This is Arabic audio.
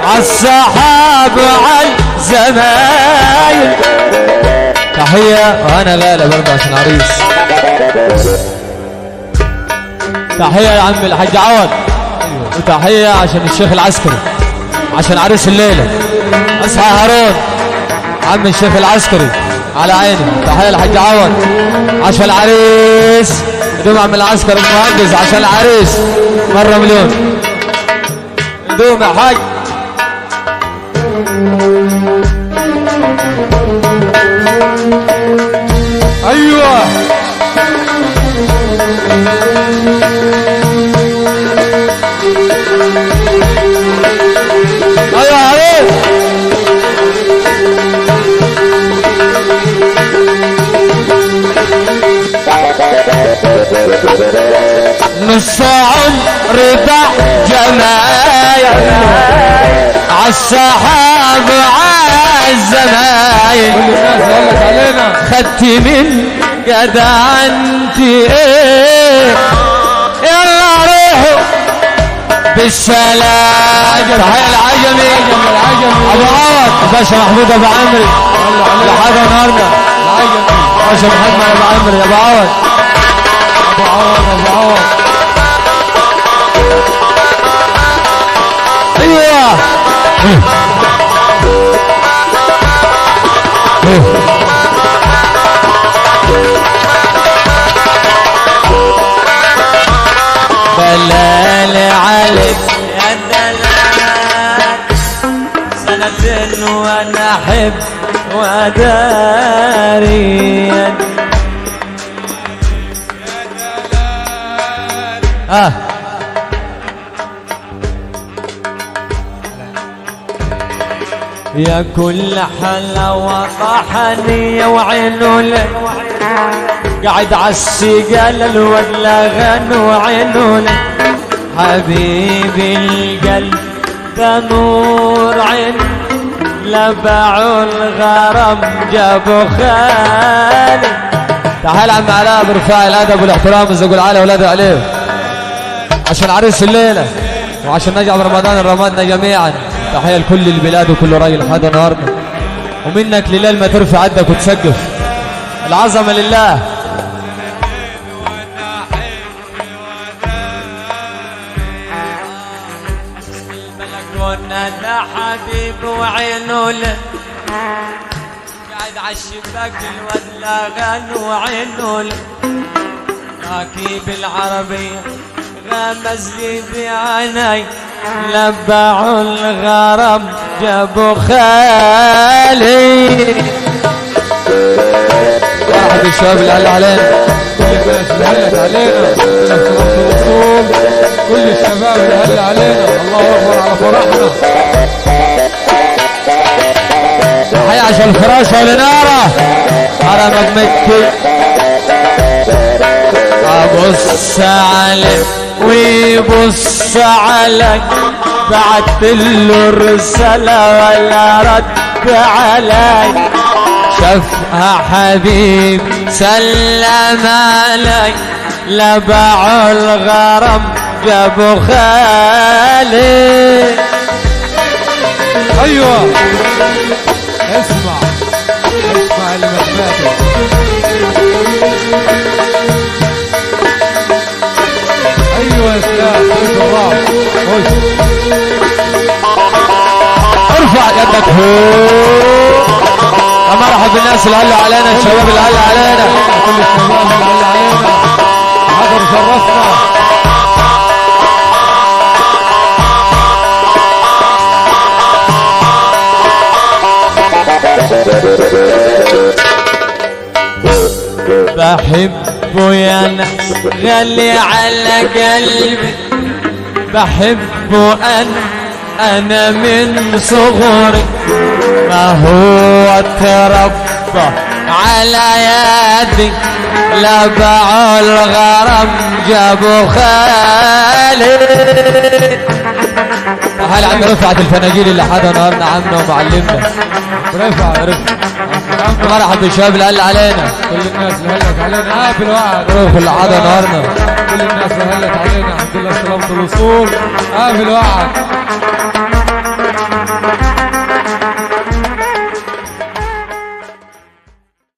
عالصحاب وعالزمايل. تحية وانا غالي برضه عشان عريس. تحية يا عم الحاج عوض، وتحية عشان الشيخ العسكري عشان عريس الليلة. اصحى هارون عم الشيخ العسكري على عيني. تحية الحاج عوض عشان العريس. دوم عم العسكري المهندس عشان العريس مرة مليون. دوم يا حاج. ايوه ايوه عليك. نص عمر ضاع جمايل عالصحاب وعالزمايل. كل الناس قالت علينا خدت من جدعنتي ايه. يلا روحوا بالسلام. تحية العجمي ابو عوض باشا محمود ابو عمري لحد النهارده. باشا محمد ابو عمري ابو عوض ابو عوض. ايوه دلال عليك يا دلال سنة وانا احب وداري يا كل حلاوة طحني وعينه لك قاعد عالسقال الودلة غن وعينه لك حبيبي القلب ده نور عين لبعوا الغرام جابوا خالي. تعال عم علاء برفاع الادب والاحترام الزوج العالي ولاده عليه عشان عريس الليله وعشان نجعل رمضان رمضنا جميعا. تحيه لكل البلاد وكل راجل لحد النهارده ومنك لليل ما ترفع يدك وتسقف. العظمه لله. الملك ده حبيب وعينه له قاعد عالشباك الودلة غن وعينه له راكب العربية غمز لي بعيني لبعوا الغرام جابوا خالي. واحد الشباب اللي قال علينا كل الناس اللي هلت علينا كل الشباب اللي هل علينا الله اكبر على فرحنا. تحية عشان الفراشة والنارة حرمك مكي. ابص عليك ويبص عليك بعت له الرسالة ولا رد علي شافها حبيب سلم علي لبعوا الغرام جابوا خالي. ايوه اسمع اللي ما سمعته. ايوه يا استاذ ارفع يدك فوق. مرحبا بالناس اللي هلا علينا الشباب اللي هلا علينا كل الشباب اللي هلا علينا حضر شرفنا. بحبه يا ناس غالي على قلبي بحبه أنا من صغري ما هو تربى على يدي لبعوا الغرام جابوا خالي. تعال عم رفعت الفناجيل اللي حدا نهارنا عمنا ومعلمنا رفع مرحبا بالشباب اللي هل علينا كل الناس اللي هلت علينا في الوعد روح اللي حدا نهارنا كل الناس اللي هلت علينا الحمد لله سلامة الوصول في الوعد.